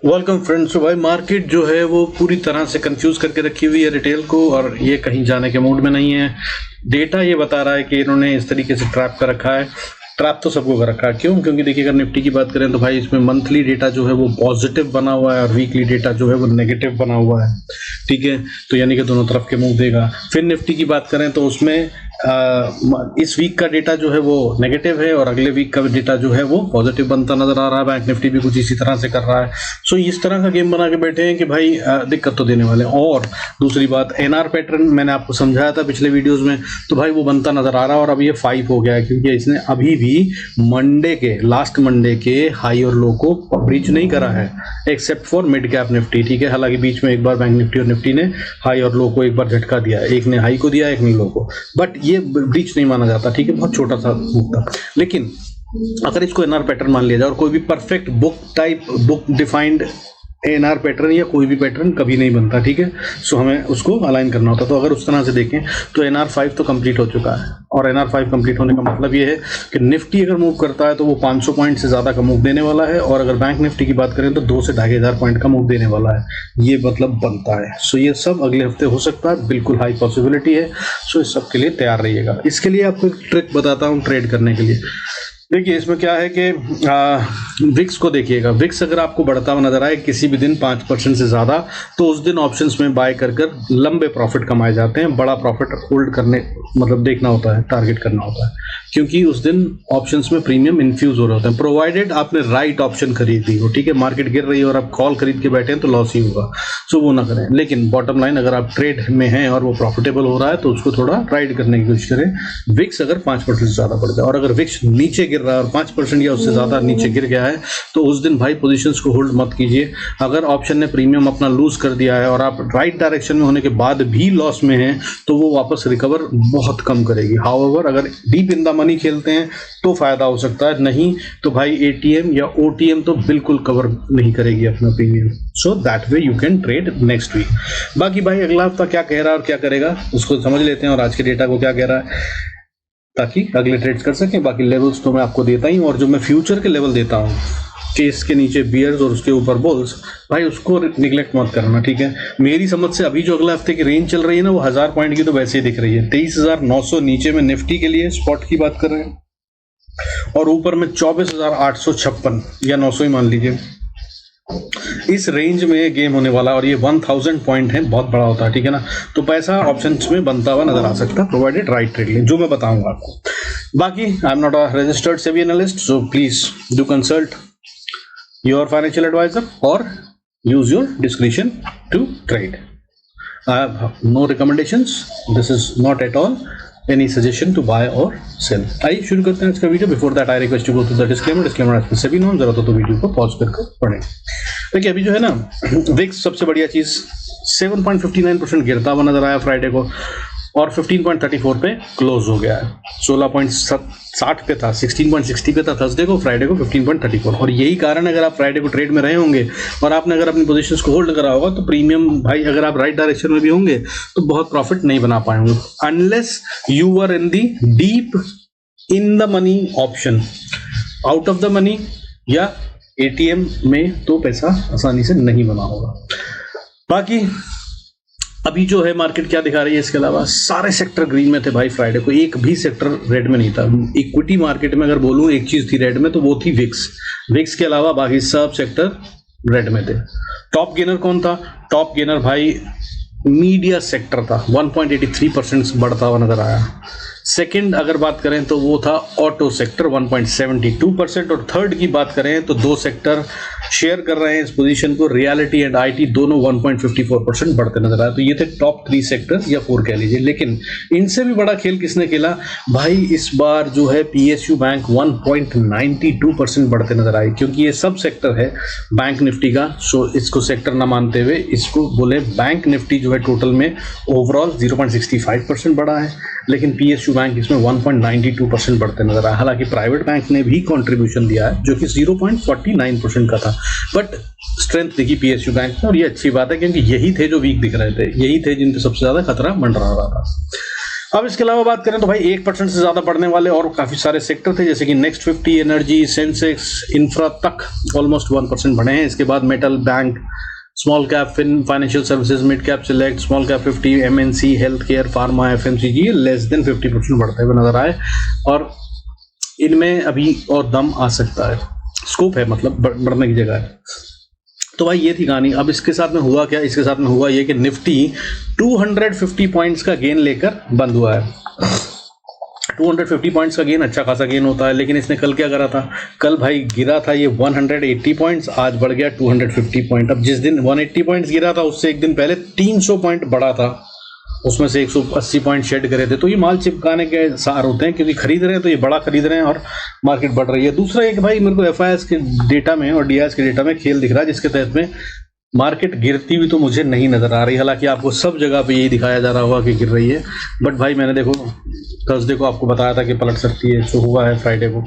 Welcome friends. तो भाई market जो है वो पूरी तरह से कंफ्यूज करके रखी हुई है रिटेल को, और ये कहीं जाने के मूड में नहीं है। डेटा ये बता रहा है कि इन्होंने इस तरीके से ट्रैप कर रखा है। ट्रैप तो सबको कर रखा है, क्यों? क्योंकि देखिए अगर निफ्टी की बात करें तो भाई इसमें मंथली डेटा जो है वो पॉजिटिव बना हुआ है और वीकली डेटा जो है वो नेगेटिव बना हुआ है। ठीक है, तो यानी कि दोनों तरफ के मुंह देगा। फिर निफ्टी की बात करें तो उसमें इस वीक का डेटा जो है वो नेगेटिव है और अगले वीक का डेटा जो है वो पॉजिटिव बनता नजर आ रहा है। बैंक निफ्टी भी कुछ इसी तरह से कर रहा है। सो इस तरह का गेम बना के बैठे हैं कि भाई दिक्कत तो देने वाले हैं। और दूसरी बात, एनआर पैटर्न मैंने आपको समझाया था पिछले वीडियोस में, तो भाई वो बनता नजर आ रहा है और अब ये 5 हो गया है, क्योंकि इसने अभी भी लास्ट मंडे के हाई और लो को ब्रीच नहीं करा है, except for mid cap Nifty. ठीक है, हालांकि बीच में एक बार बैंक निफ्टी और निफ्टी ने हाई और लो को एक बार झटका दिया है, एक ने हाई को दिया एक ने लो को, बट ये ब्रीच नहीं माना जाता। ठीक है, बहुत छोटा सा मूव था। लेकिन अगर इसको एनआर पैटर्न मान लिया जाए और कोई भी perfect book defined NR pattern या कोई भी पैटर्न कभी नहीं बनता। ठीक है, सो हमें उसको अलाइन करना होता है। तो अगर उस तरह से देखें तो एनआर 5 तो कंप्लीट हो चुका है, और एनआर 5 कंप्लीट होने का मतलब ये है कि निफ्टी अगर मूव करता है तो वो 500 पॉइंट से ज्यादा का मूव देने वाला है, और अगर बैंक निफ्टी की बात करें तो 2 से 2500 पॉइंट का मूव देने वाला है। ये मतलब बनता है। सो ये सब अगले हफ्ते हो सकता है, बिल्कुल हाई पॉसिबिलिटी है। सो इस सब के लिए तैयार रहिएगा। इसके लिए आपको एक ट्रिक बताता हूँ ट्रेड करने के लिए। देखिए इसमें क्या है कि विक्स को देखिएगा। विक्स अगर आपको बढ़ता हुआ नजर आए किसी भी दिन 5% से ज्यादा, तो उस दिन ऑप्शंस में बाय कर लंबे प्रॉफिट कमाए जाते हैं। बड़ा प्रॉफिट होल्ड करने मतलब देखना होता है, टारगेट करना होता है, क्योंकि उस दिन ऑप्शंस में प्रीमियम इन्फ्यूज हो रहे होते हैं, प्रोवाइडेड आपने राइट ऑप्शन खरीदी हो। ठीक है, मार्केट गिर रही है और आप कॉल खरीद के बैठे हैं तो लॉस ही होगा। सो वो ना करें। लेकिन बॉटम लाइन, अगर आप ट्रेड में हैं और वो प्रॉफिटेबल हो रहा है तो उसको थोड़ा राइड करने की कोशिश करें। विक्स अगर 5% से ज्यादा बढ़ जाए, और अगर विक्स नीचे गिर रहा है और 5% या उससे ज्यादा नीचे गिर गया है, तो उस दिन भाई पोजीशंस को होल्ड मत कीजिए। अगर ऑप्शन ने प्रीमियम अपना लूज कर दिया है और आप राइट डायरेक्शन में होने के बाद भी लॉस में हैं, तो वो वापस रिकवर बहुत कम करेगी। हाउएवर अगर डीप इन द मनी खेलते हैं तो फायदा हो सकता है, नहीं तो भाई एटीएम या ओटीएम तो बिल्कुल कवर नहीं करेगी अपना premium. So that way you can trade next week. बाकी भाई अगला हफ्ता क्या कह रहा है और क्या करेगा उसको समझ लेते हैं, और आज के डेटा को क्या कह रहा है, ताकि अगले ट्रेड्स कर सकें। बाकी लेवल्स तो मैं आपको देता ही, और जो मैं फ्यूचर के लेवल देता हूँ कि इसके नीचे बियर्स और उसके ऊपर बुल्स, भाई उसको निगलेक्ट मत करना। ठीक है, मेरी समझ से अभी जो अगले हफ्ते की रेंज चल रही है ना, वो 1000 पॉइंट की तो वैसे ही दिख रही है। 23,900 नीचे में निफ्टी के लिए स्पॉट की बात कर रहे हैं, और ऊपर में 24,856 या 900 ही मान लीजिए। इस रेंज में गेम होने वाला, और ये 1000 पॉइंट है, बहुत बड़ा होता है। ठीक है ना, तो पैसा ऑप्शंस में बनता हुआ नजर आ सकता है, प्रोवाइडेड राइट ट्रेड लें, जो मैं बताऊंगा आपको। बाकी I am not a registered SEBI analyst, so please do consult your financial advisor और use your discretion to trade. I have no recommendations, this is not at all any suggestion to buy or sell। आइए शुरू करते हैं आज का video. Before that I request to go to the disclaimer आपको सभी नाम जरूरत हो तो वीडियो को पॉज करके पढ़ें। देखिए अभी जो है ना, विक्स सबसे बढ़िया चीज 7.59% गिरता हुआ नजर आया फ्राइडे को, और 15.34 पे क्लोज हो गया है। 16.60 पे था, 16.60 पे था थर्सडे को, फ्राइडे को 15.34। और यही कारण है, अगर आप फ्राइडे को ट्रेड में रहे होंगे और आपने अगर अपनी पोजीशंस को होल्ड करा होगा तो प्रीमियम भाई, अगर आप राइट डायरेक्शन में भी होंगे तो बहुत प्रॉफिट नहीं बना पाएंगे, unless you are in the deep in the money option. Out of the money या एटीएम में तो पैसा आसानी से नहीं बना होगा। बाकी अभी जो है मार्केट क्या दिखा रही है, इसके अलावा सारे सेक्टर ग्रीन में थे भाई फ्राइडे को, एक भी सेक्टर रेड में नहीं था। इक्विटी मार्केट में अगर बोलूं एक चीज थी रेड में तो वो थी विक्स के अलावा बाकी सब सेक्टर रेड में थे। टॉप गेनर कौन था? टॉप गेनर भाई मीडिया सेक्टर था, 1.83% बढ़ता हुआ नजर आया। सेकंड अगर बात करें तो वो था ऑटो सेक्टर 1.72%, और थर्ड की बात करें तो 2 सेक्टर शेयर कर रहे हैं इस पोजीशन को, रियलिटी एंड आईटी, दोनों 1.54% बढ़ते नजर आए। तो ये थे टॉप 3 सेक्टर या 4 कह लीजिए। लेकिन इनसे भी बड़ा खेल किसने खेला भाई, इस बार जो है पीएसयू बैंक 1.92% बढ़ते नजर आए, क्योंकि ये सब सेक्टर है बैंक निफ्टी का। सो इसको सेक्टर ना मानते हुए इसको बोले बैंक निफ्टी जो है टोटल में ओवरऑल 0.65% बढ़ा है, लेकिन पीएसयू बैंक इसमें 1.92% बढ़ते नजर आया। हालांकि प्राइवेट बैंक ने भी कंट्रीब्यूशन दिया है जो कि 0.49% का था, बट स्ट्रेंथ देखी पीएसयू बैंक में, और ये अच्छी बात है क्योंकि यही थे जो वीक दिख रहे थे, यही थे जिन पे सबसे ज्यादा खतरा मंडरा रहा था। अब इसके अलावा बात करें तो भाई 1% से ज्यादा बढ़ने वाले और काफी सारे सेक्टर थे, जैसे कि नेक्स्ट 50, एनर्जी, सेंसेक्स, इंफ्रा तक ऑलमोस्ट 1% बढ़े हैं। इसके बाद metal, bank, small cap, financial services, mid cap, select, small cap 50, MNC, health care, pharma, FMCG less than 50% बढ़ते हुए नजर आए और इनमें अभी और दम आ सकता है, स्कोप है, मतलब बढ़ने की जगह है। तो भाई ये थी कहानी। अब इसके साथ में हुआ क्या, इसके साथ में हुआ ये कि निफ्टी 250 पॉइंट्स का गेन लेकर बंद हुआ है। 250 पॉइंट्स का गेन अच्छा खासा गेन होता है, लेकिन इसने कल क्या करा था, कल भाई गिरा था ये 180 पॉइंट्स, आज बढ़ गया 250 पॉइंट। अब जिस दिन 180 पॉइंट्स गिरा था उससे एक दिन पहले 300 पॉइंट बढ़ा था, उसमें से 180 पॉइंट शेड करे थे। तो ये माल चिपकाने के सार होते हैं, क्योंकि खरीद रहे हैं तो ये बड़ा खरीद रहे हैं और मार्केट बढ़ रही है। दूसरा एक भाई मेरे को एफआईएस के डेटा में और डीआईएस के डेटा में खेल दिख रहा है, जिसके तहत में मार्केट गिरती हुई तो मुझे नहीं नजर आ रही। हालांकि आपको सब जगह पे यही दिखाया जा रहा होगा कि गिर रही है, बट भाई मैंने देखो थर्सडे को आपको बताया था कि पलट सकती है, जो हुआ है फ्राइडे को।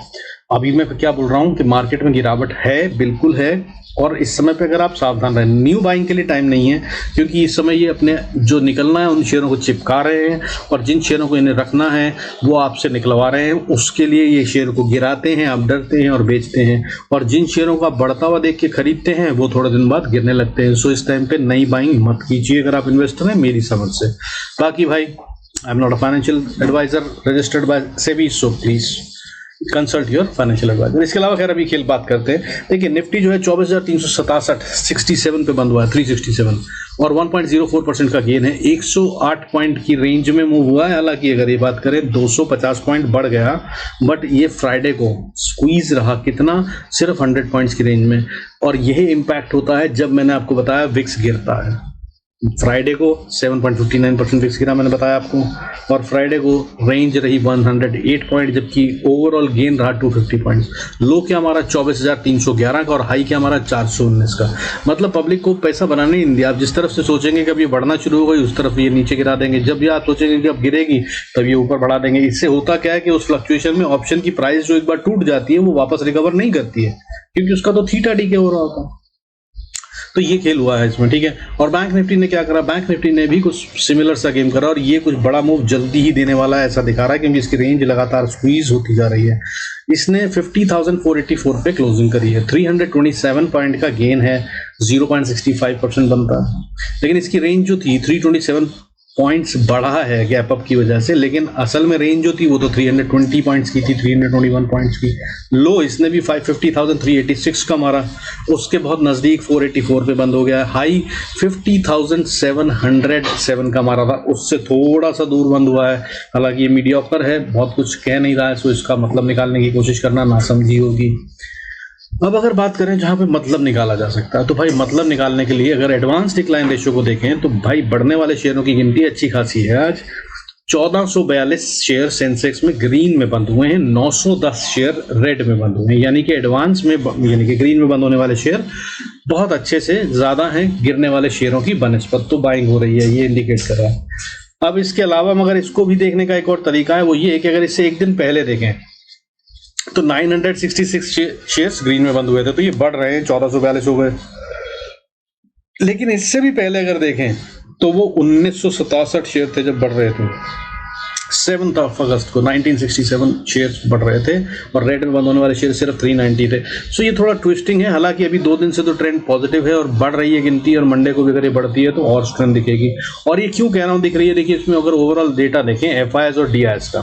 अभी मैं क्या बोल रहा हूँ कि मार्केट में गिरावट है, बिल्कुल है, और इस समय पे अगर आप सावधान रहें, न्यू बाइंग के लिए टाइम नहीं है, क्योंकि इस समय ये अपने जो निकलना है उन शेयरों को चिपका रहे हैं और जिन शेयरों को इन्हें रखना है वो आपसे निकलवा रहे हैं। उसके लिए ये शेयर को गिराते हैं, आप डरते हैं और बेचते हैं, और जिन शेयरों को आप बढ़ता हुआ देख के खरीदते हैं वो थोड़े दिन बाद गिरने लगते हैं। सो इस टाइम पे नई बाइंग मत कीजिए अगर आप इन्वेस्टर हैं, मेरी समझ से। बाकी भाई I am not a financial advisor registered by SEBI, so please consult your financial advisor. इसके अलावा खैर अभी खेल बात करते हैं। देखिए निफ्टी जो है 24,367 67 पे बंद हुआ है, 367, और 1.04% का गेन है। 108 पॉइंट की रेंज में मूव हुआ है। हालांकि अगर ये बात करें 250 पॉइंट बढ़ गया, बट ये फ्राइडे को स्क्वीज रहा कितना, सिर्फ 100 पॉइंट्स की रेंज में। और यही इंपैक्ट होता है जब मैंने आपको बताया विक्स गिरता है। फ्राइडे को 7.59% विक्स गिरा मैंने बताया आपको, और फ्राइडे को रेंज रही 108 पॉइंट, जबकि ओवरऑल गेन रहा 250 पॉइंट्स। लो क्या हमारा 24,311 का और हाई क्या हमारा 419 का। मतलब पब्लिक को पैसा बनाने नहीं दिया। आप जिस तरफ से सोचेंगे कि अब ये बढ़ना शुरू हो गई, उस तरफ ये नीचे गिरा देंगे। जब ये आप सोचेंगे कि अब गिरेगी, तब ये ऊपर बढ़ा देंगे। इससे होता क्या है कि उस फ्लक्चुएशन में ऑप्शन की प्राइस जो एक बार टूट जाती है वो वापस रिकवर नहीं करती है, क्योंकि उसका तो थीटा डी के हो रहा होता है। तो ये खेल हुआ है इसमें, ठीक है। और बैंक निफ्टी ने क्या करा, बैंक निफ्टी ने भी कुछ सिमिलर सा गेम करा, और ये कुछ बड़ा मूव जल्दी ही देने वाला है ऐसा दिखा रहा है, क्योंकि इसकी रेंज लगातार स्क्वीज होती जा रही है। इसने 50,484 पे क्लोजिंग करी है, 327 पॉइंट का गेन है, 0.65% बनता है। लेकिन इसकी रेंज जो थी 327 पॉइंट्स बढ़ा है गैप अप की वजह से, लेकिन असल में रेंज जो थी वो तो 320 पॉइंट्स की थी, 321 पॉइंट्स की। लो इसने भी 550,386 का मारा, उसके बहुत नजदीक 484 पे बंद हो गया। हाई 50,707 का मारा था, उससे थोड़ा सा दूर बंद हुआ है। हालांकि ये मीडियोकर है, बहुत कुछ कह नहीं रहा है, सो इसका मतलब निकालने की कोशिश करना नासमझी होगी। अब अगर बात करें जहां पे मतलब निकाला जा सकता है, तो भाई मतलब निकालने के लिए अगर एडवांस डिक्लाइन रेशियो को देखें तो भाई बढ़ने वाले शेयरों की गिनती अच्छी खासी है। आज 1442 शेयर सेंसेक्स में ग्रीन में बंद हुए हैं, 910 शेयर रेड में बंद हुए हैं, यानी कि एडवांस में यानी कि ग्रीन में बंद होने वाले शेयर बहुत अच्छे से ज्यादा हैं गिरने वाले शेयरों की बनिस्बत, तो बाइंग हो रही है, ये इंडिकेट कर रहा है। अब इसके अलावा मगर इसको भी देखने का एक और तरीका है, वो ये है कि अगर इससे एक दिन पहले देखें तो 966 शेयर्स ग्रीन में बंद हुए थे, तो ये बढ़ रहे हैं, 1442 हो गए। लेकिन इससे भी पहले अगर देखें तो वो 1967 शेयर थे जब बढ़ रहे थे। 7 अगस्त को 1967 शेयर्स बढ़ रहे थे और रेड में बंद होने वाले शेयर सिर्फ 390 थे। सो ये थोड़ा ट्विस्टिंग है। हालांकि अभी 2 दिन से तो ट्रेंड पॉजिटिव है और बढ़ रही है गिनती, और मंडे को भी अगर ये बढ़ती है तो और स्ट्रेंथ दिखेगी। और ये क्यों कह रहा हूँ दिख रही है, देखिए इसमें अगर ओवरऑल डेटा देखें एफआईआईएस और डीआईएस का,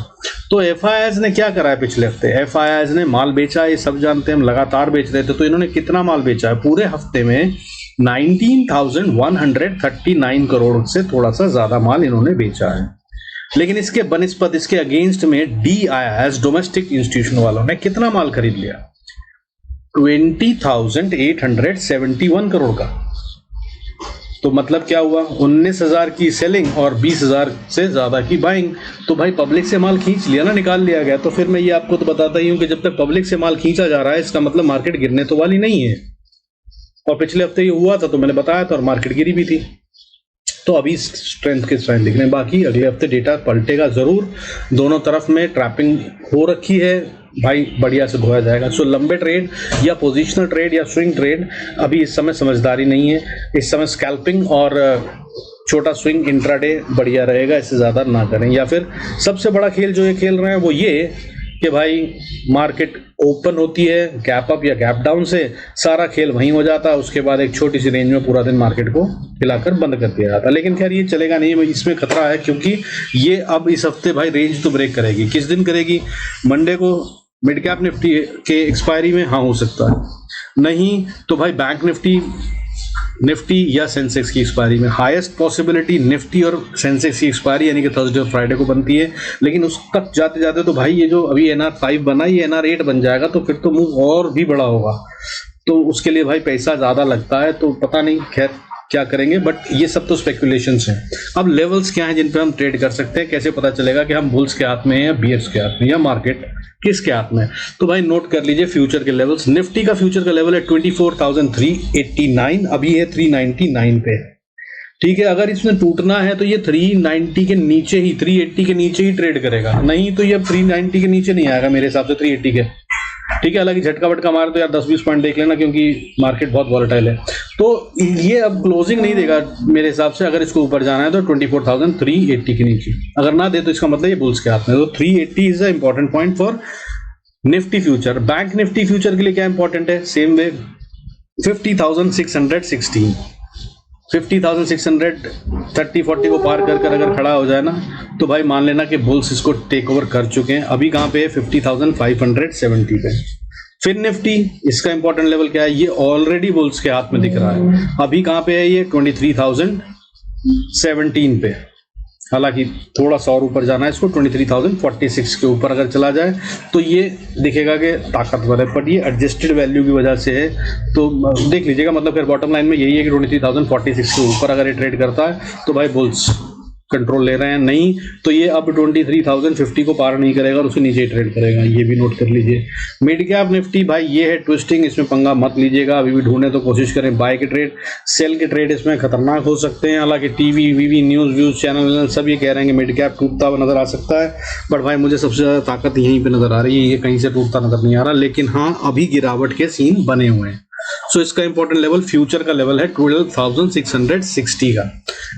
तो एफआईआईएस ने क्या करा है पिछले हफ्ते, एफआईआईएस ने माल बेचा, ये सब जानते हैं, हम लगातार बेच रहे थे। तो इन्होंने कितना माल बेचा है पूरे हफ्ते में, 19,139 करोड़ से थोड़ा सा ज्यादा माल इन्होंने बेचा है। लेकिन इसके बनिस्पत इसके अगेंस्ट में डीआईआईएस डोमेस्टिक इंस्टीट्यूशन वालों ने कितना माल खरीद लिया, 20,871 करोड़ का। तो मतलब क्या हुआ, 19,000 की सेलिंग और 20,000 से ज्यादा की बाइंग। तो भाई पब्लिक से माल खींच लिया ना, निकाल लिया गया। तो फिर मैं ये आपको तो बताता ही हूं कि जब तक पब्लिक से माल खींचा जा रहा है इसका मतलब मार्केट गिरने तो वाली नहीं है। और पिछले हफ्ते ये हुआ था तो मैंने बताया था, और मार्केट गिरी भी थी। तो अभी स्ट्रेंथ के साइन दिख रहे हैं। बाकी अगले हफ्ते डेटा पलटेगा जरूर, दोनों तरफ में ट्रैपिंग हो रखी है भाई, बढ़िया से धोया जाएगा। सो लंबे ट्रेड या पोजिशनल ट्रेड या स्विंग ट्रेड अभी इस समय समझदारी नहीं है। इस समय स्कैल्पिंग और छोटा स्विंग इंट्राडे बढ़िया रहेगा, इससे ज़्यादा ना करें। या फिर सबसे बड़ा खेल जो ये खेल रहे हैं वो ये कि भाई मार्केट ओपन होती है गैप अप या गैप डाउन से, सारा खेल वहीं हो जाता है, उसके बाद एक छोटी सी रेंज में पूरा दिन मार्केट को हिलाकर बंद कर दिया जाता है। लेकिन खैर ये चलेगा नहीं, इसमें खतरा है, क्योंकि ये अब इस हफ्ते भाई रेंज तो ब्रेक करेगी। किस दिन करेगी? मंडे को मिड कैप निफ्टी के एक्सपायरी में हाँ हो सकता है, नहीं तो भाई बैंक निफ्टी या सेंसेक्स की एक्सपायरी में। हाईएस्ट पॉसिबिलिटी निफ्टी और सेंसेक्स की एक्सपायरी यानी कि थर्सडे और फ्राइडे को बनती है, लेकिन उस तक जाते जाते तो भाई ये जो अभी NR5 बना ये NR8 बन जाएगा, तो फिर तो मूव और भी बड़ा होगा, तो उसके लिए भाई पैसा ज़्यादा लगता है, तो पता नहीं खैर क्या करेंगे, बट ये सब तो स्पेकुलेशंस हैं। अब लेवल्स क्या हैं जिन पे हम ट्रेड कर सकते हैं? कैसे पता चलेगा कि हम बुल्स के हाथ में हैं या बियर्स के हाथ में, या मार्केट किसके हाथ में? तो भाई नोट कर लीजिए फ्यूचर के लेवल्स। निफ्टी का फ्यूचर का लेवल है 24,389, अभी है 399 पे, ठीक है। अगर इसमें टूटना है तो ये 390 के नीचे ही, 380 के नीचे ही ट्रेड करेगा, नहीं तो ये 390 के नीचे नहीं आएगा मेरे हिसाब से, 380 के, ठीक है। हालांकि झटका वटका मार तो यार 10-20 पॉइंट देख लेना, क्योंकि मार्केट बहुत वॉलेटाइल है, तो ये अब क्लोजिंग नहीं देगा मेरे हिसाब से। अगर इसको ऊपर जाना है तो 24,380 के नीचे, अगर ना दे तो इसका मतलब ये बुल्स के हाथ में। तो 380 is a important point for Nifty future. Bank Nifty future के लिए क्या इंपॉर्टेंट है? सेम वे 50,616, 50,600 30-40 को पार कर अगर खड़ा हो जाए ना, तो भाई मान लेना कि बुल्स इसको टेक ओवर कर चुके हैं। अभी कहाँ पे है? 50,570 पे। फिर निफ्टी, इसका इंपॉर्टेंट लेवल क्या है? ये ऑलरेडी बुल्स के हाथ में दिख रहा है, अभी कहाँ पे है? ये 23,017 पे। हालांकि थोड़ा सा और ऊपर जाना है इसको, 23,046 के ऊपर अगर चला जाए तो ये दिखेगा कि ताकतवर है, बट ये एडजस्टेड वैल्यू की वजह से है, तो देख लीजिएगा। मतलब फिर बॉटम लाइन में यही है कि 23,046 के ऊपर अगर ये ट्रेड करता है तो भाई बुल्स कंट्रोल ले रहे हैं, नहीं तो ये अब 23,050 को पार नहीं करेगा और उसके नीचे ही ट्रेड करेगा, ये भी नोट कर लीजिए। मिड कैप निफ्टी भाई ये है ट्विस्टिंग, इसमें पंगा मत लीजिएगा, अभी भी ढूंढने तो कोशिश करें बाय के ट्रेड, सेल के ट्रेड इसमें खतरनाक हो सकते हैं। हालांकि टीवी वीवी न्यूज़ व्यूज़ चैनल सब ये कह रहे हैं कि मिड कैप टूटता हुआ नजर आ सकता है, बट भाई मुझे सबसे ज़्यादा ताकत यहीं पर नजर आ रही है, ये कहीं से टूटता नजर नहीं आ रहा, लेकिन हाँ अभी गिरावट के सीन बने हुए हैं। सो इसका इंपॉर्टेंट लेवल फ्यूचर का लेवल है 12,660 का।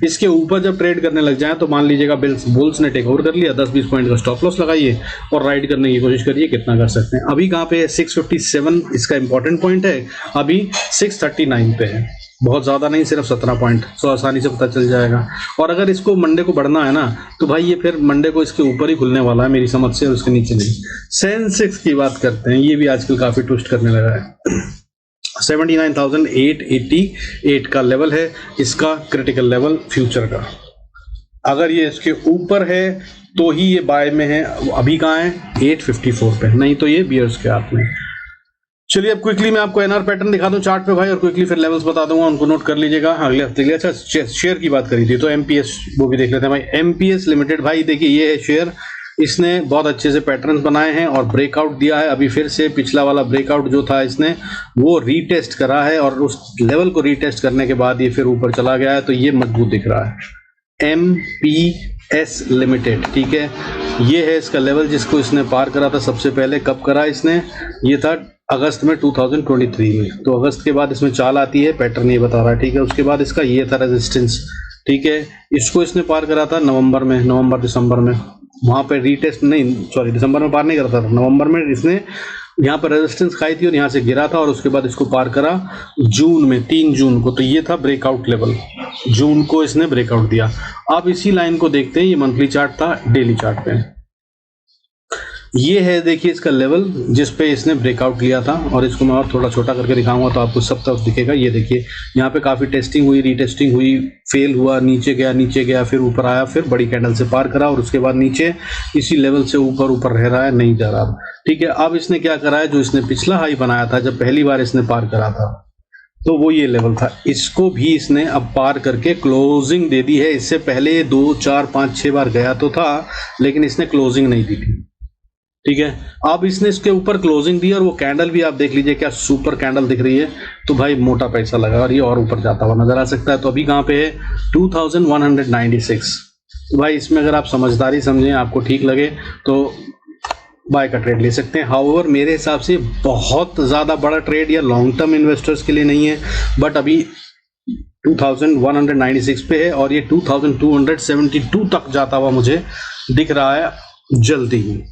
इसके ऊपर जब ट्रेड करने लग जाए तो मान लीजिएगा बुल्स ने टेक ओवर कर लिया, 10-20 पॉइंट का स्टॉप लॉस लगाइए और राइड करने की कोशिश करिए, कितना कर सकते हैं। अभी कहाँ पे है? 657 इसका इंपॉर्टेंट पॉइंट है, अभी 639 पे है, बहुत ज़्यादा नहीं, सिर्फ 17 पॉइंट, सो आसानी से पता चल जाएगा। और अगर इसको मंडे को बढ़ना है ना तो भाई ये फिर मंडे को इसके ऊपर ही खुलने वाला है मेरी समझ से, उसके नीचे नहीं। सेंसेक्स की बात करते हैं, ये भी आजकल काफ़ी ट्विस्ट करने लगा है। 79,888 का लेवल है इसका क्रिटिकल लेवल फ्यूचर का। अगर ये इसके ऊपर है तो ही ये बाय में है, अभी कहाँ है? 854 पे, नहीं तो ये बियर्स के हाथ में। चलिए अब क्विकली मैं आपको एनआर पैटर्न दिखा दूं चार्ट पे भाई, और क्विकली फिर लेवल्स बता दूंगा, उनको नोट कर लीजिएगा अगले हफ्ते के लिए। अच्छा शेयर की बात करी थी तो एमपीएस वो भी देख लेते हैं भाई। एमपीएस लिमिटेड भाई देखिए ये है शेयर, इसने बहुत अच्छे से पैटर्न्स बनाए हैं और ब्रेकआउट दिया है। अभी फिर से पिछला वाला ब्रेकआउट जो था इसने वो रीटेस्ट करा है और उस लेवल को रीटेस्ट करने के बाद ये फिर ऊपर चला गया है, तो ये मजबूत दिख रहा है। एमपीएस लिमिटेड, ठीक है, ये है इसका लेवल जिसको इसने पार करा था सबसे पहले। कब करा इसने? ये था अगस्त में 2023 में, तो अगस्त के बाद इसमें चाल आती है, पैटर्न ये बता रहा है, ठीक है। उसके बाद इसका ये था रेजिस्टेंस, ठीक है, इसको इसने पार करा था नवंबर में, नवंबर दिसंबर में, वहाँ पे रीटेस्ट नहीं, सॉरी दिसंबर में पार नहीं करता था, नवंबर में इसने यहाँ पर रेजिस्टेंस खाई थी और यहाँ से गिरा था, और उसके बाद इसको पार करा जून में, 3 जून को, तो ये था ब्रेकआउट लेवल, जून को इसने ब्रेकआउट दिया। अब इसी लाइन को देखते हैं, ये मंथली चार्ट था, डेली चार्ट पे ये है, देखिए इसका लेवल जिस पे इसने ब्रेकआउट लिया था, और इसको मैं और थोड़ा छोटा करके दिखाऊंगा तो आपको सब तरफ दिखेगा। ये देखिए यहाँ पे काफी टेस्टिंग हुई, रीटेस्टिंग हुई, फेल हुआ, नीचे गया, फिर ऊपर आया, फिर बड़ी कैंडल से पार करा, और उसके बाद नीचे इसी लेवल से ऊपर रह रहा है, नहीं जा रहा, ठीक है। अब इसने क्या करा है, जो इसने पिछला हाई बनाया था जब पहली बार इसने पार करा था, तो वो ये लेवल था, इसको भी इसने अब पार करके क्लोजिंग दे दी है। इससे पहले 2, 4, 5, 6 बार गया तो था, लेकिन इसने क्लोजिंग नहीं दी थी, ठीक है। अब इसने इसके ऊपर क्लोजिंग दी और वो कैंडल भी आप देख लीजिए क्या सुपर कैंडल दिख रही है, तो भाई मोटा पैसा लगा और ये और ऊपर जाता हुआ नजर आ सकता है। तो अभी कहाँ पे है? 2196। तो भाई इसमें अगर आप समझदारी समझें, आपको ठीक लगे तो बाय का ट्रेड ले सकते हैं। हाउएवर मेरे हिसाब से बहुत ज़्यादा बड़ा ट्रेड या लॉन्ग टर्म इन्वेस्टर्स के लिए नहीं है, बट अभी 2196 पे है और ये 2272 तक जाता हुआ मुझे दिख रहा है जल्दी ही।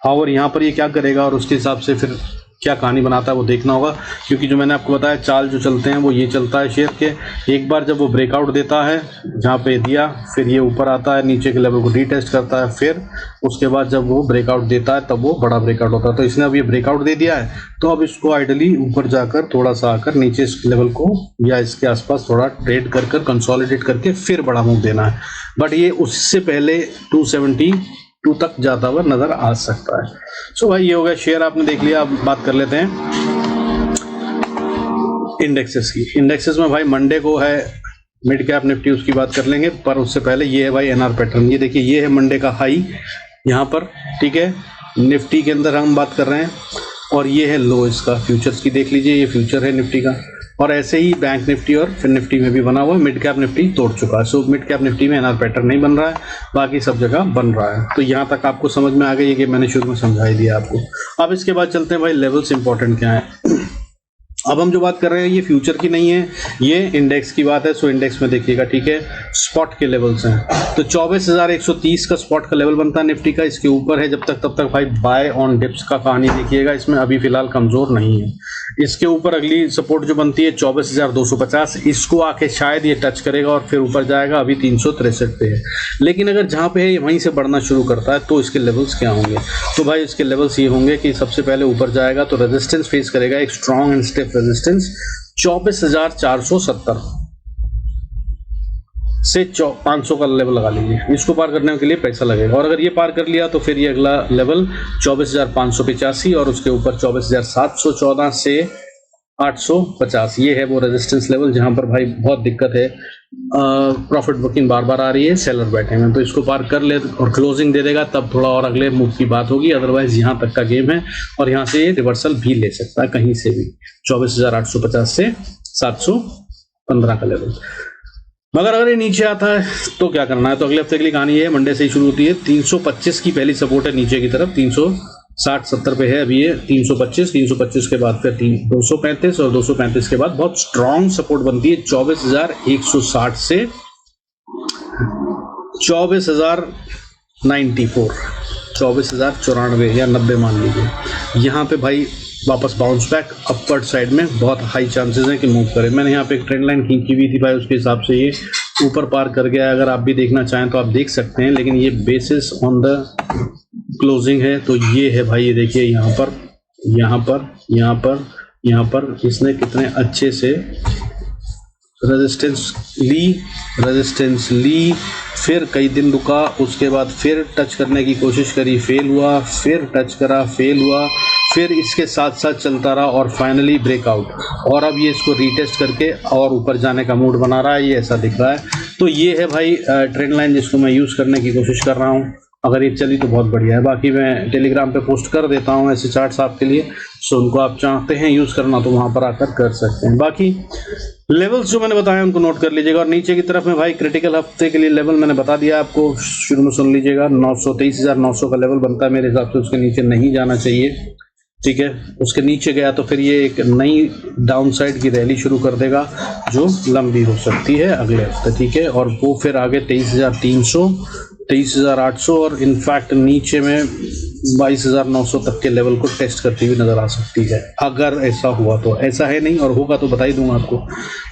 और यहाँ पर ये क्या करेगा और उसके हिसाब से फिर क्या कहानी बनाता है वो देखना होगा, क्योंकि जो मैंने आपको बताया चाल जो चलते हैं वो ये चलता है शेयर के। एक बार जब वो ब्रेकआउट देता है जहाँ पे दिया, फिर ये ऊपर आता है, नीचे के लेवल को रीटेस्ट करता है, फिर उसके बाद जब वो ब्रेकआउट देता है तब वो बड़ा ब्रेकआउट होता है। तो इसने अब ये ब्रेकआउट दे दिया है, तो अब इसको आइडली ऊपर जाकर थोड़ा सा आकर नीचे इस लेवल को या इसके आसपास थोड़ा ट्रेड कर कंसोलिडेट करके फिर बड़ा मूव देना है। बट ये उससे पहले 272 तक जाता हुआ नजर आ सकता है। सो भाई ये हो गया शेयर, आपने देख लिया। अब बात कर लेते हैं इंडेक्सेस की। इंडेक्सेस में भाई मंडे को है मिड कैप निफ्टी, उसकी बात कर लेंगे, पर उससे पहले ये है भाई एनआर पैटर्न। ये देखिए ये है मंडे का हाई यहाँ पर, ठीक है, निफ्टी के अंदर हम बात कर रहे हैं, और ये है लो इसका फ्यूचर्स की, देख लीजिए ये फ्यूचर है निफ्टी का। और ऐसे ही बैंक निफ्टी और फिर निफ्टी में भी बना हुआ है। मिड कैप निफ्टी तोड़ चुका है। सो मिड कैप निफ्टी में एनआर पैटर्न नहीं बन रहा है, बाकी सब जगह बन रहा है। तो यहाँ तक आपको समझ में आ गई है कि मैंने शुरू में समझा ही दिया आपको। अब इसके बाद चलते हैं भाई लेवल्स इंपॉर्टेंट क्या है। अब हम जो बात कर रहे हैं ये फ्यूचर की नहीं है, ये इंडेक्स की बात है। सो इंडेक्स में देखिएगा, ठीक है, स्पॉट के लेवल्स हैं। तो 24,130 का स्पॉट का लेवल बनता है निफ्टी का, इसके ऊपर है जब तब तक भाई बाय ऑन डिप्स का कहानी देखिएगा, इसमें अभी फिलहाल कमजोर नहीं है। इसके ऊपर अगली सपोर्ट जो बनती है 24,250, इसको आके शायद ये टच करेगा और फिर ऊपर जाएगा, अभी 363 पे है। लेकिन अगर जहाँ पे है वहीं से बढ़ना शुरू करता है तो इसके लेवल्स क्या होंगे? तो भाई इसके लेवल्स ये होंगे कि सबसे पहले ऊपर जाएगा तो रेजिस्टेंस फेस करेगा, एक स्ट्रॉन्ग एंड स्टिफ रेजिस्टेंस 24,470 से 500 का लेवल लगा लीजिए। इसको पार करने के लिए पैसा लगेगा, और अगर ये पार कर लिया तो फिर ये अगला लेवल 24,585 और उसके ऊपर 24,714 से 850, ये है वो रेजिस्टेंस लेवल जहां पर भाई बहुत दिक्कत है। प्रॉफिट बुकिंग बार बार आ रही है, सेलर बैठे हैं, तो इसको पार कर ले और क्लोजिंग दे देगा तब थोड़ा और अगले मूव की बात होगी। अदरवाइज यहाँ तक का गेम है और यहाँ से ये रिवर्सल भी ले सकता है कहीं से भी, 24,850 से 715 का लेवल। मगर अगर ये नीचे आता है तो क्या करना है? तो अगले हफ्ते के लिए कहानी है, मंडे से ही शुरू होती है। 325 की पहली सपोर्ट है नीचे की तरफ, 360-70 पे है अभी ये 325 के बाद फिर 235 और 235 के बाद बहुत स्ट्रॉन्ग सपोर्ट बनती है 24,160 से 24,094, 24,094 या 90 मान लीजिए। यहाँ पे भाई वापस बाउंस बैक अपवर्ड साइड में बहुत हाई चांसेस हैं कि मूव करे। मैंने यहाँ पे एक ट्रेंड लाइन खींची हुई थी भाई, उसके हिसाब से ये ऊपर पार कर गया है। अगर आप भी देखना चाहें तो आप देख सकते हैं, लेकिन ये बेसिस ऑन द क्लोजिंग है। तो ये है भाई, ये देखिए यहाँ पर यहाँ पर यहाँ पर यहाँ पर इसने कितने अच्छे से रेजिस्टेंस ली, फिर कई दिन रुका, उसके बाद फिर टच करने की कोशिश करी, फेल हुआ, फिर टच करा, फेल हुआ, फिर इसके साथ साथ चलता रहा और फाइनली ब्रेकआउट। और अब ये इसको रीटेस्ट करके और ऊपर जाने का मूड बना रहा है, ये ऐसा दिख रहा है। तो ये है भाई ट्रेंड लाइन जिसको मैं यूज़ करने की कोशिश कर रहा हूँ। अगर ये चली तो बहुत बढ़िया है, बाकी मैं टेलीग्राम पे पोस्ट कर देता हूँ ऐसे चार्ट्स आपके लिए। सो उनको आप चाहते हैं यूज़ करना तो वहाँ पर आकर कर सकते हैं। बाकी लेवल्स जो मैंने बताया उनको नोट कर लीजिएगा। और नीचे की तरफ में भाई क्रिटिकल हफ्ते के लिए लेवल मैंने बता दिया आपको, शुरू में सुन लीजिएगा। 23,900 का लेवल बनता है मेरे हिसाब से, उसके नीचे नहीं जाना चाहिए, ठीक है। उसके नीचे गया तो फिर ये एक नई डाउन साइड की रैली शुरू कर देगा जो लंबी हो सकती है अगले हफ्ते, ठीक है। और वो फिर आगे 23,300, 23,800 और इनफैक्ट नीचे में 22,900 तक के लेवल को टेस्ट करती हुई नजर आ सकती है, अगर ऐसा हुआ तो। ऐसा है नहीं, और होगा तो बता ही दूंगा आपको।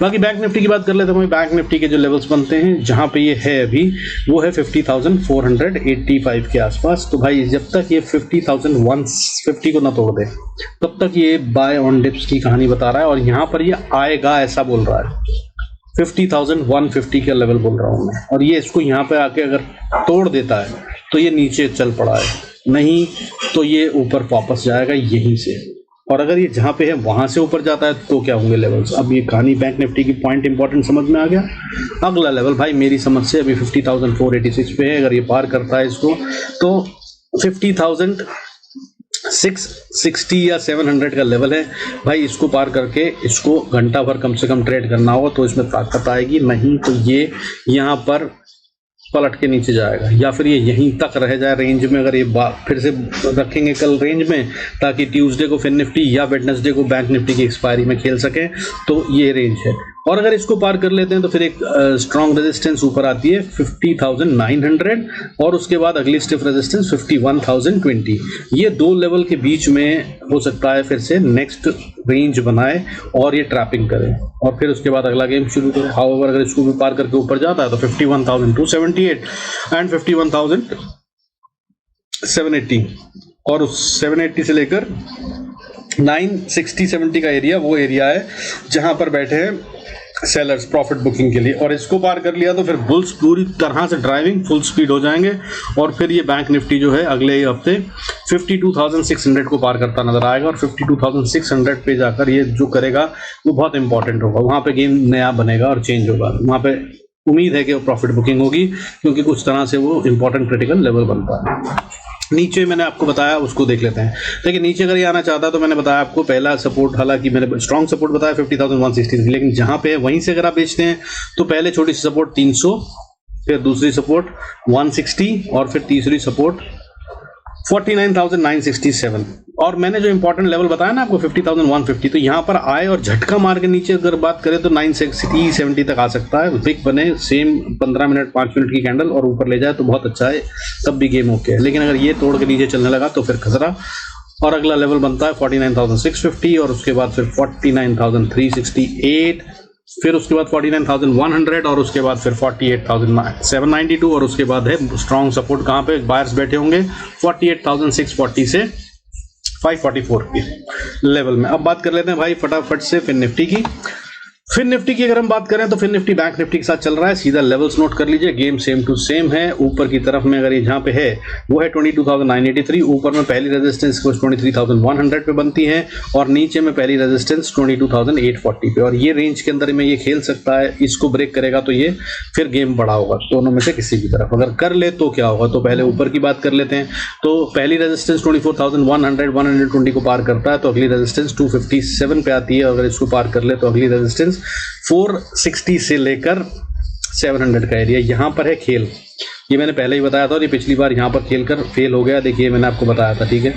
बाकी बैंक निफ्टी की बात कर लेते हैं। बैंक निफ्टी के जो लेवल्स बनते हैं जहां पे ये है अभी, वो है 50,485 के आसपास। तो भाई जब तक ये 50,150 को ना तोड़ दे तब तक ये बाय ऑन डिप्स की कहानी बता रहा है, और यहाँ पर ये आएगा ऐसा बोल रहा है। 50,150 का लेवल बोल रहा हूँ मैं, और ये इसको यहाँ पे आके अगर तोड़ देता है तो ये नीचे चल पड़ा है, नहीं तो ये ऊपर वापस जाएगा यहीं से। और अगर ये जहाँ पे है वहां से ऊपर जाता है तो क्या होंगे लेवल्स? अब ये कहानी बैंक निफ्टी की पॉइंट इंपॉर्टेंट समझ में आ गया। अगला लेवल भाई मेरी समझ से अभी 50,486 पे है। अगर ये पार करता है इसको तो 50,660 या 700 का लेवल है भाई। इसको पार करके इसको घंटा भर कम से कम ट्रेड करना होगा तो इसमें ताकत आएगी, नहीं तो ये यहाँ पर पलट के नीचे जाएगा, या फिर ये यहीं तक रह जाए रेंज में। अगर ये फिर से रखेंगे कल रेंज में, ताकि ट्यूसडे को फिर निफ्टी या वेडनेसडे को बैंक निफ्टी की एक्सपायरी में खेल सके, तो ये रेंज है। और अगर इसको पार कर लेते हैं तो फिर एक स्ट्रॉन्ग रेजिस्टेंस ऊपर आती है 50,900 और उसके बाद अगली स्टिफ रेजिस्टेंस 51,020। ये दो लेवल के बीच में हो सकता है फिर से नेक्स्ट रेंज बनाए और ये ट्रैपिंग करे और फिर उसके बाद अगला गेम शुरू करे। हाउएवर अगर इसको भी पार करके ऊपर जाता है तो 51,278 एंड 51,780 और उस 780 से लेकर 960-70 का एरिया वो एरिया है जहां पर बैठे हैं सेलर्स प्रॉफिट बुकिंग के लिए। और इसको पार कर लिया तो फिर बुल्स पूरी तरह से ड्राइविंग फुल स्पीड हो जाएंगे और फिर ये बैंक निफ्टी जो है अगले ही हफ्ते 52,600 को पार करता नजर आएगा और 52,600 पे जाकर ये जो करेगा वो बहुत इंपॉर्टेंट होगा। वहां पे गेम नया बनेगा और चेंज होगा। वहां पे उम्मीद है कि वो प्रॉफिट बुकिंग होगी क्योंकि कुछ तरह से वो इंपॉर्टेंट क्रिटिकल लेवल बनता है। नीचे मैंने आपको बताया उसको देख लेते हैं। देखिए नीचे अगर ये आना चाहता है तो मैंने बताया आपको पहला सपोर्ट, हालांकि मैंने स्ट्रॉन्ग सपोर्ट बताया 50,160, लेकिन जहां पे है वहीं से अगर आप बेचते हैं तो पहले छोटी सी सपोर्ट 300, फिर दूसरी सपोर्ट 160 और फिर तीसरी सपोर्ट 49,967। और मैंने जो इंपॉर्टेंट लेवल बताया ना आपको 50,150, तो यहाँ पर आए और झटका मार के नीचे अगर बात करें तो 960-70 तक आ सकता है। बिग बने सेम 15 मिनट 5 मिनट की कैंडल और ऊपर ले जाए तो बहुत अच्छा है, तब भी गेम ओके है। लेकिन अगर ये तोड़ के नीचे चलने लगा तो फिर खतरा। और अगला लेवल बनता है 49,650 और उसके बाद फिर 49,368, फिर उसके बाद 49,100 और उसके बाद फिर 48,792 और उसके बाद है स्ट्रॉन्ग सपोर्ट कहाँ पे बायर्स बैठे होंगे 48,640 से 544 के लेवल में। अब बात कर लेते हैं भाई फटाफट से फिर निफ्टी की। फिर निफ्टी की अगर हम बात करें तो फिर निफ्टी बैंक निफ्टी के साथ चल रहा है। सीधा लेवल्स नोट कर लीजिए, गेम सेम टू सेम है। ऊपर की तरफ में अगर ये जहां पे है वो है 22,983, ऊपर में पहली रेजिस्टेंस 23,100 पे बनती है और नीचे में पहली रेजिस्टेंस 22,840 पे। और ये रेंज के अंदर में ये खेल सकता है, इसको ब्रेक करेगा तो ये फिर गेम बड़ा होगा दोनों में से किसी की तरफ। अगर कर ले तो क्या होगा, तो पहले ऊपर की बात कर लेते हैं। तो पहली रेजिस्टेंस 24,100 को पार करता है तो अगली रेजिस्टेंस 257 पे आती है। अगर इसको पार कर ले तो अगली रेजिस्टेंस 460 से लेकर 700 का एरिया। यहां पर है खेल, ये मैंने पहले ही बताया था और ये पिछली बार यहां पर खेल कर फेल हो गया। देखिए मैंने आपको बताया था, ठीक है।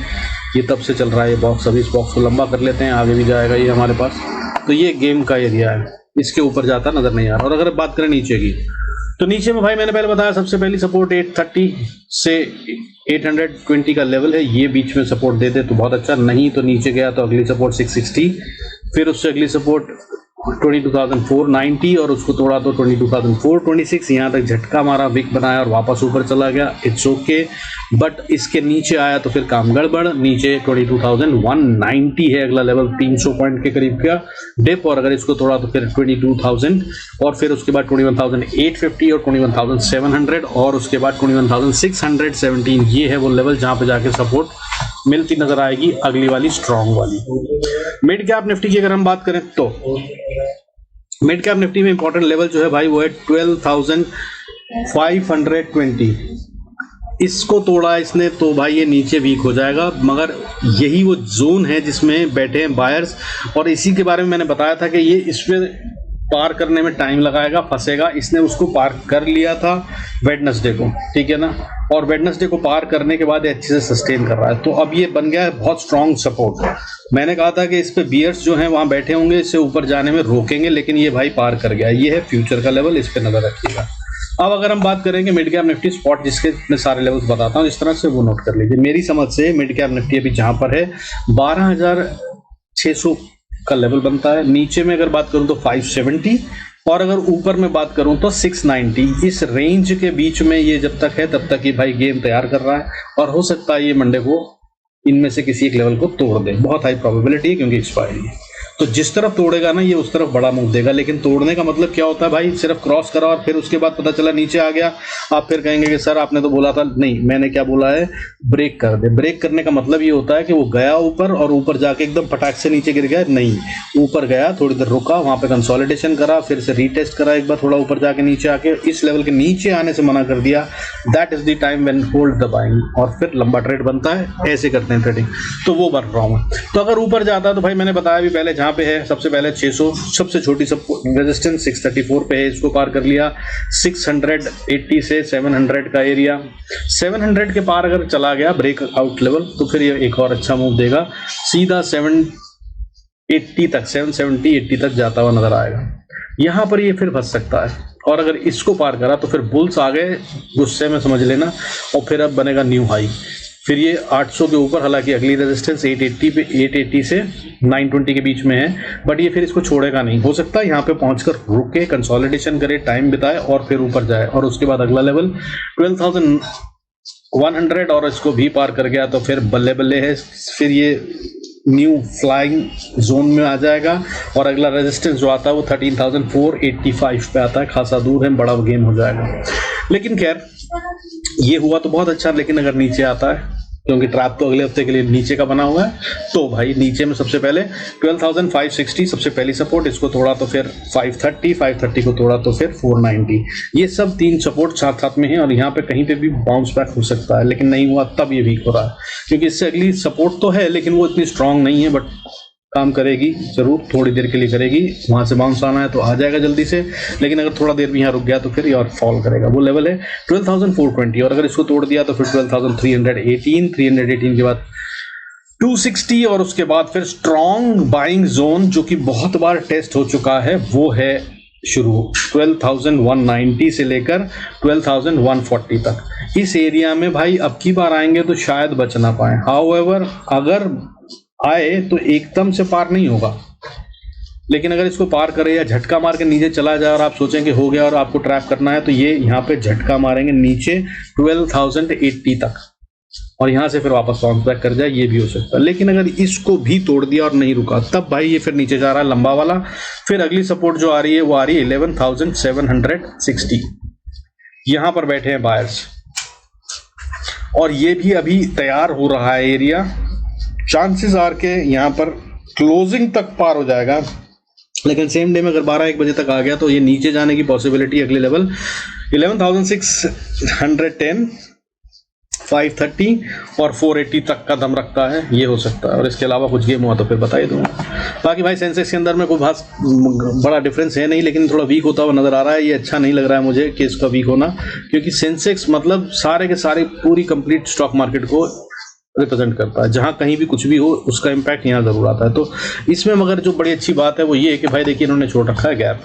ये तब से चल रहा है ये बॉक्स। अभी इस बॉक्स को लंबा कर लेते हैं, आगे भी जाएगा ये हमारे पास। तो ये गेम का एरिया है, इसके ऊपर जाता नजर नहीं आ रहा। और अगर बात करें नीचे की तो नीचे में भाई मैंने पहले बताया सबसे पहली सपोर्ट 830 से 820 का लेवल है। ये बीच में सपोर्ट दे दे तो बहुत अच्छा, नहीं तो नीचे गया तो अगली सपोर्ट 660, फिर उससे अगली सपोर्ट 22,490 और उसको तोड़ा तो 22,426। यहाँ तक झटका मारा, विक बनाया और वापस ऊपर चला गया। इट्स ओके, बट इसके नीचे आया तो फिर काम गड़बड़। नीचे 22,190 है अगला लेवल, 300 पॉइंट के करीब का डिप। और अगर इसको तोड़ा तो फिर 22,000 और फिर उसके बाद 21,850 और 21,700 और उसके बाद 21,617। ये है वो लेवल जहां पे जाके सपोर्ट मिलती नजर आएगी, अगली वाली स्ट्रॉन्ग वाली। मिड कैप निफ्टी की अगर हम बात करें तो मिड कैप निफ्टी में इंपॉर्टेंट लेवल जो है भाई वो है 12,520। इसको तोड़ा इसने तो भाई ये नीचे वीक हो जाएगा, मगर यही वो जोन है जिसमें बैठे हैं बायर्स। और इसी के बारे में मैंने बताया था कि ये इस पे पार करने में टाइम लगाएगा, फंसेगा। इसने उसको पार कर लिया था वेडनेसडे को, ठीक है ना, और वेडनेसडे को पार करने के बाद ये अच्छे से सस्टेन कर रहा है। तो अब ये बन गया है बहुत स्ट्रॉन्ग सपोर्ट। मैंने कहा था कि इस पे बियर्स जो हैं वहां बैठे होंगे, इससे ऊपर जाने में रोकेंगे, लेकिन ये भाई पार कर गया। ये है फ्यूचर का लेवल, इस पे नजर रखिएगा। अब अगर हम बात करेंगे मिड कैप निफ्टी स्पॉट, जिसके मैं सारे लेवल्स बताता हूँ इस तरह से, वो नोट कर लीजिए। मेरी समझ से मिड कैप निफ्टी अभी जहां पर है 12,600 का लेवल बनता है। नीचे में अगर बात करूं तो 570 और अगर ऊपर में बात करूं तो 690। इस रेंज के बीच में ये जब तक है तब तक ये भाई गेम तैयार कर रहा है और हो सकता है ये मंडे को इनमें से किसी एक लेवल को तोड़ दे। बहुत हाई प्रोबेबिलिटी है क्योंकि एक्सपायरी है। तो जिस तरफ तोड़ेगा ना ये उस तरफ बड़ा मूव देगा। लेकिन तोड़ने का मतलब क्या होता है भाई, सिर्फ क्रॉस करा और फिर उसके बाद पता चला नीचे आ गया, आप फिर कहेंगे कि सर आपने तो बोला था। नहीं, मैंने क्या बोला है, ब्रेक कर दे। ब्रेक करने का मतलब ये होता है कि वो गया ऊपर और ऊपर जाके एकदम फटाक से नीचे गिर गया। नहीं, ऊपर गया, थोड़ी देर रुका, वहां पे कंसोलिडेशन करा, फिर से रीटेस्ट करा एक बार, थोड़ा ऊपर जाके नीचे आके इस लेवल के नीचे आने से मना कर दिया। That is the time when hold the buying, और फिर लंबा ट्रेड बनता है। ऐसे करते हैं ट्रेडिंग, तो वो बन रहा हूं। तो अगर ऊपर जाता है तो भाई मैंने बताया भी पहले, जहां पे है सबसे पहले 600, सबसे छोटी सब रेजिस्टेंस 634 पे है, इसको पार कर लिया। 680 से 700 का एरिया, 700 के पार अगर चला गया ब्रेक आउट लेवल तो फिर ये एक और अच्छा मूव देगा, सीधा 780 तक, 770-80 तक जाता हुआ नजर आएगा। यहाँ पर ये फिर फंस सकता है, और अगर इसको पार करा तो फिर बुल्स आ गए गुस्से में समझ लेना, और फिर अब बनेगा न्यू हाई। फिर ये 800 के ऊपर, हालांकि अगली रेजिस्टेंस 880 पे 880 से 920 के बीच में है, बट ये फिर इसको छोड़ेगा नहीं। हो सकता है यहाँ पे पहुंचकर रुके, कंसोलिडेशन करे, टाइम बिताए और फिर ऊपर जाए, और उसके बाद अगला लेवल 12,100 और इसको भी पार कर गया तो फिर बल्ले बल्ले है, फिर ये न्यू फ्लाइंग जोन में आ जाएगा। और अगला रेजिस्टेंस जो आता है वो 13,485 पे आता है, खासा दूर है, बड़ा गेम हो जाएगा। लेकिन खैर ये हुआ तो बहुत अच्छा, लेकिन अगर नीचे आता है, क्योंकि ट्रैप तो अगले हफ्ते के लिए नीचे का बना हुआ है, तो भाई नीचे में सबसे पहले 12,560 सबसे पहली सपोर्ट, इसको तोड़ा तो फिर 530 को तोड़ा तो फिर 490, ये सब 3 सपोर्ट साथ साथ में हैं, और यहाँ पे कहीं पे भी बाउंस बैक हो सकता है, लेकिन नहीं हुआ तब ये वीक हो रहा है, क्योंकि इससे अगली सपोर्ट तो है लेकिन वो इतनी स्ट्रांग नहीं है, बट काम करेगी जरूर, थोड़ी देर के लिए करेगी, वहां से बाउंस आना है तो आ जाएगा जल्दी से, लेकिन अगर थोड़ा देर भी यहाँ रुक गया तो फिर ये और फॉल करेगा। वो लेवल है 12,420, और अगर इसको तोड़ दिया तो फिर 12,318 के बाद 260, और उसके बाद फिर स्ट्रॉन्ग बाइंग जोन जो कि बहुत बार टेस्ट हो चुका है वो है शुरू 12,190 से लेकर 12,140 तक। इस एरिया में भाई अब की बार आएंगे तो शायद बच ना पाए, हाउएवर अगर आए तो एकदम से पार नहीं होगा, लेकिन अगर इसको पार करे या झटका मार के नीचे चला जाए और आप सोचें कि हो गया और आपको ट्रैप करना है, तो ये यहाँ पे झटका मारेंगे नीचे 12,080 तक, और यहाँ से फिर वापस बाउंस बैक कर जाए, ये भी हो सकता है। लेकिन अगर इसको भी तोड़ दिया और नहीं रुका तब भाई ये फिर नीचे जा रहा है लंबा वाला। फिर अगली सपोर्ट जो आ रही है वो आ रही है 11,760, यहाँ पर बैठे हैं बायर्स, और ये भी अभी तैयार हो रहा है एरिया, चांसेस आर के यहाँ पर क्लोजिंग तक पार हो जाएगा, लेकिन सेम डे में अगर 12-1 बजे तक आ गया तो ये नीचे जाने की पॉसिबिलिटी अगले लेवल 11,610, 530 और 480 तक का दम रखता है, ये हो सकता है। और इसके अलावा कुछ गेम हुआ तो फिर बता ही दूंगा। बाकी भाई सेंसेक्स के अंदर में कोई खास बड़ा डिफरेंस है नहीं, लेकिन थोड़ा वीक होता हुआ नजर आ रहा है। ये अच्छा नहीं लग रहा है मुझे कि इसका वीक होना, क्योंकि सेंसेक्स मतलब सारे के सारे पूरी कंप्लीट स्टॉक मार्केट को रिप्रेजेंट करता है, जहां कहीं भी कुछ भी हो उसका इम्पैक्ट यहाँ जरूर आता है। तो इसमें मगर जो बड़ी अच्छी बात है वो ये है कि भाई देखिए इन्होंने छोड़ रखा है गैप,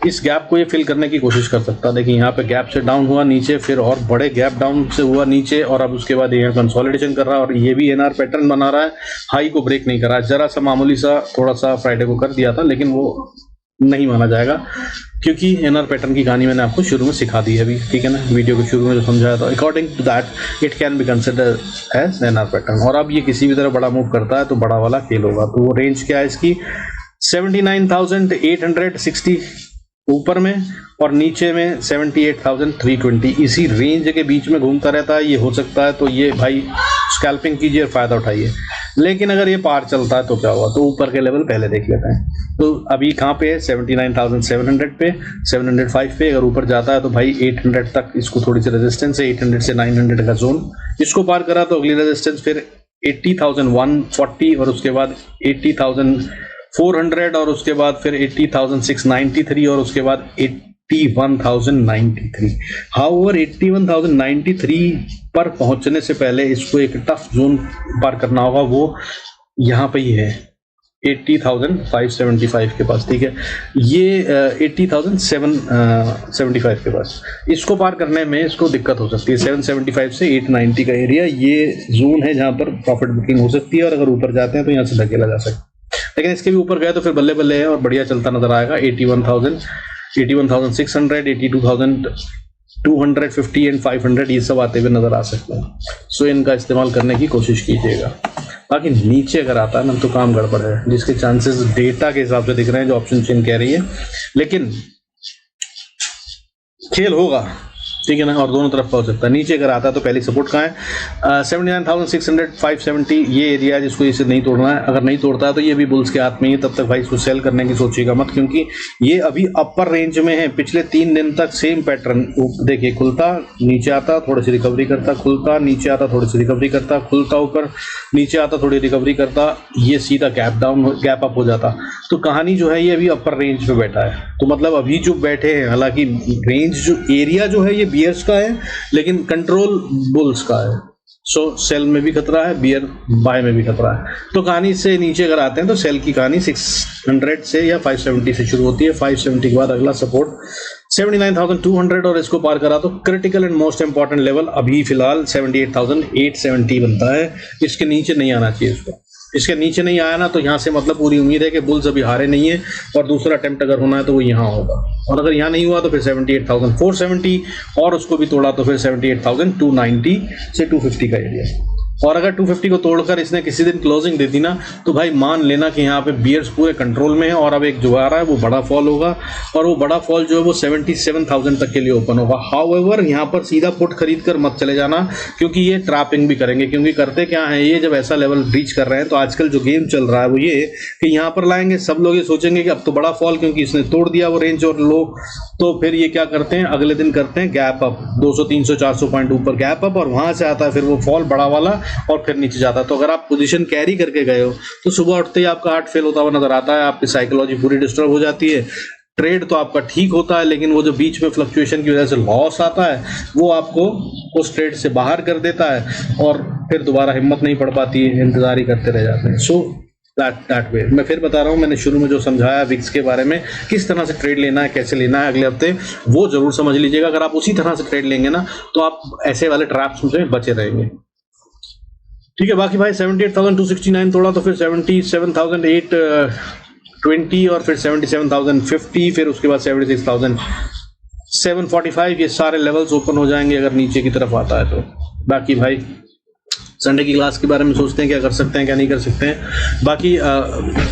इस गैप को ये फिल करने की कोशिश कर सकता है। देखिए यहाँ पे गैप से डाउन हुआ नीचे, फिर और बड़े गैप डाउन से हुआ नीचे, और अब उसके बाद ये कंसोलिडेशन कर रहा है, और ये भी एनआर पैटर्न बना रहा है, हाई को ब्रेक नहीं कर रहा है। जरा सा मामूली सा थोड़ा सा फ्राइडे को कर दिया था, लेकिन वो नहीं माना जाएगा, क्योंकि एनआर पैटर्न की कहानी मैंने आपको शुरू में सिखा दी है अभी, ठीक है ना, वीडियो के शुरू में जो समझाया था। According to that it can be consider as NR pattern, और अब ये किसी भी तरह बड़ा मूव करता है तो बड़ा वाला फेल होगा। तो वो रेंज क्या है इसकी 79,860 ऊपर में, और नीचे में 78,320, इसी रेंज के बीच में घूमता रहता है। ये हो सकता है तो ये भाई स्कैल्पिंग कीजिए और फायदा उठाइए, लेकिन अगर ये पार चलता है तो क्या होगा, तो ऊपर के लेवल पहले देख लेते हैं। तो अभी कहाँ पे है 79,700 पे, 705 पे, अगर ऊपर जाता है तो भाई 800 तक इसको थोड़ी सी रेजिस्टेंस है, 800 से 900 का जोन, इसको पार करा तो अगली रेजिस्टेंस फिर 80,140, और उसके बाद 80,400, और उसके बाद फिर 80,693, और उसके बाद 81,093। हाउएवर 81,093 पर पहुंचने से पहले इसको एक टफ जोन पार करना होगा, वो यहाँ पे ही है 80,575 के पास, ठीक है, ये 80,775 के पास। इसको पार करने में इसको दिक्कत हो सकती है। 775 से 890 का एरिया ये जोन है जहां पर प्रॉफिट बुकिंग हो सकती है, और अगर ऊपर जाते हैं तो यहाँ से धकेला जा सकता है। लेकिन इसके भी ऊपर गए तो फिर बल्ले बल्ले है और बढ़िया चलता नजर आएगा। 81,600, 82,250 एंड 500 ये सब आते हुए नजर आ सकते हैं। सो इनका इस्तेमाल करने की कोशिश कीजिएगा। बाकी नीचे अगर आता है ना तो काम गड़बड़ है, जिसके चांसेस डेटा के हिसाब से दिख रहे हैं जो ऑप्शन चेन कह रही है, लेकिन खेल होगा, ठीक है ना, और दोनों तरफ का हो सकता है। नीचे अगर आता है तो पहली सपोर्ट कहाँ है 79,600, 570 ये एरिया जिसको इसे नहीं तोड़ना है। अगर नहीं तोड़ता है तो ये भी बुल्स के हाथ में ही, तब तक भाई इसको सेल करने की सोचिएगा मत, क्योंकि ये अभी अपर रेंज में है। पिछले 3 दिन तक सेम पैटर्न देखिए, खुलता नीचे आता थोड़ी सी रिकवरी करता, खुलता नीचे आता थोड़ी सी रिकवरी करता, खुलता ऊपर नीचे आता थोड़ी रिकवरी करता, ये सीधा गैप डाउन गैप अप हो जाता। तो कहानी जो है ये अभी अपर रेंज पे बैठा है। तो मतलब अभी जो बैठे हैं, हालांकि रेंज जो एरिया जो है ये बियर्स का है, लेकिन कंट्रोल बुल्स का है। सो सेल में भी खतरा है, बियर बाय में भी खतरा है। तो कहानी से नीचे अगर आते हैं तो सेल की कहानी 600 से या 570 से शुरू होती है। 570 के बाद अगला सपोर्ट 79,200 और इसको पार करा तो critical and most important level अभी फिलहाल 78,870 बनता है। इसके नीचे नहीं आना चाहिए इसको। इसके नीचे नहीं आया ना तो यहाँ से मतलब पूरी उम्मीद है कि बुल्स अभी हारे नहीं है और दूसरा अटेम्प्ट अगर होना है तो वो यहाँ होगा। और अगर यहाँ नहीं हुआ तो फिर 78,470 और उसको भी तोड़ा तो फिर 78,290 से 250 का एरिया। और अगर 250 को तोड़कर इसने किसी दिन क्लोजिंग दे दी ना तो भाई मान लेना कि यहाँ पे बियर्स पूरे कंट्रोल में है और अब एक जो आ रहा है वो बड़ा फॉल होगा और वो बड़ा फॉल जो है वो 77,000 तक के लिए ओपन होगा। हाउएवर यहाँ पर सीधा पुट खरीद कर मत चले जाना क्योंकि ये ट्रैपिंग भी करेंगे। क्योंकि करते क्या है ये, जब ऐसा लेवल रीच कर रहे हैं तो आजकल जो गेम चल रहा है वो ये कि यहाँ पर लाएंगे, सब लोग ये सोचेंगे कि अब तो बड़ा फॉल क्योंकि इसने तोड़ दिया वो रेंज और लो, तो फिर ये क्या करते हैं अगले दिन करते हैं गैप अप 200 300 400 पॉइंट ऊपर गैप अप और वहां से आता है फिर वो फॉल बड़ा वाला और फिर नीचे जाता है। तो अगर आप पोजीशन कैरी करके गए हो तो सुबह उठते ही आपका हार्ट फेल होता हुआ नजर आता है, आपकी साइकोलॉजी पूरी डिस्टर्ब हो जाती है। ट्रेड तो आपका ठीक होता है लेकिन वो जो बीच में फ्लक्चुएशन की वजह से लॉस आता है वो आपको उस ट्रेड से बाहर कर देता है और फिर दोबारा हिम्मत नहीं पड़ पाती है, इंतजार ही करते रह जाते हैं। सो दैट वे मैं फिर बता रहा हूँ, मैंने शुरू में जो समझाया विक्स के बारे में किस तरह से ट्रेड लेना है, कैसे लेना है अगले हफ्ते, वो जरूर समझ लीजिएगा। अगर आप उसी तरह से ट्रेड लेंगे ना तो आप ऐसे वाले ट्रैप्स से बचे रहेंगे। ठीक है, बाकी भाई 78,269 तोड़ा तो फिर 77,820 और फिर 77,050, फिर उसके बाद 76,745 ये सारे लेवल्स ओपन हो जाएंगे अगर नीचे की तरफ आता है तो। बाकी भाई संडे की क्लास के बारे में सोचते हैं क्या कर सकते हैं क्या नहीं कर सकते हैं। बाकी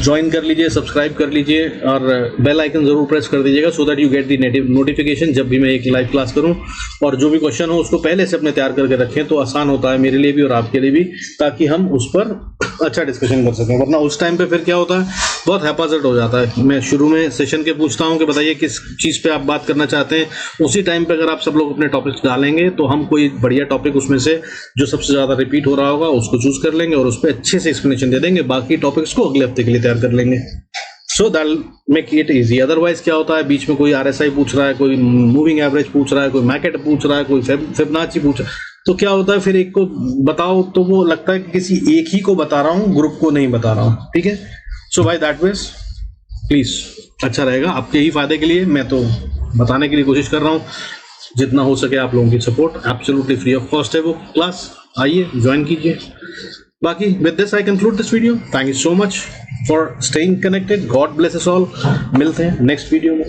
ज्वाइन कर लीजिए, सब्सक्राइब कर लीजिए और बेल आइकन जरूर प्रेस कर दीजिएगा so that you get the notification जब भी मैं एक लाइव क्लास करूं। और जो भी क्वेश्चन हो उसको पहले से अपने तैयार करके रखें तो आसान होता है मेरे लिए भी और आपके लिए भी, ताकि हम उस पर अच्छा डिस्कशन कर सकें। वरना उस टाइम पे फिर क्या होता है बहुत हैपाजर्ड हो जाता है। मैं शुरू में सेशन के पूछता हूँ कि बताइए किस चीज़ पे आप बात करना चाहते हैं, उसी टाइम पे अगर आप सब लोग अपने टॉपिक्स डालेंगे तो हम कोई बढ़िया टॉपिक उसमें से जो सबसे ज़्यादा रिपीट हो रहा होगा उसको चूज कर लेंगे और उस पर अच्छे से एक्सप्लेनेशन दे देंगे। बाकी टॉपिक्स को अगले हफ्ते के लिए तैयार कर लेंगे। So that make it easy. Otherwise क्या होता है बीच में कोई RSI पूछ रहा है, कोई मूविंग एवरेज पूछ रहा है, कोई मैकेट पूछ रहा है, कोई फिबोनाची पूछ रहा है, तो क्या होता है फिर एक को बताओ तो वो लगता है कि किसी एक ही को बता रहा हूँ, ग्रुप को नहीं बता रहा हूँ। ठीक है, सो बाय दैट वेज प्लीज अच्छा रहेगा आपके ही फायदे के लिए। मैं तो बताने के लिए कोशिश कर रहा हूँ जितना हो सके आप लोगों की support absolutely free of cost है वो क्लास, आइए ज्वाइन कीजिए। बाकी with this I conclude this video. Thank you so much for staying connected. God bless us all. मिलते हैं नेक्स्ट वीडियो में।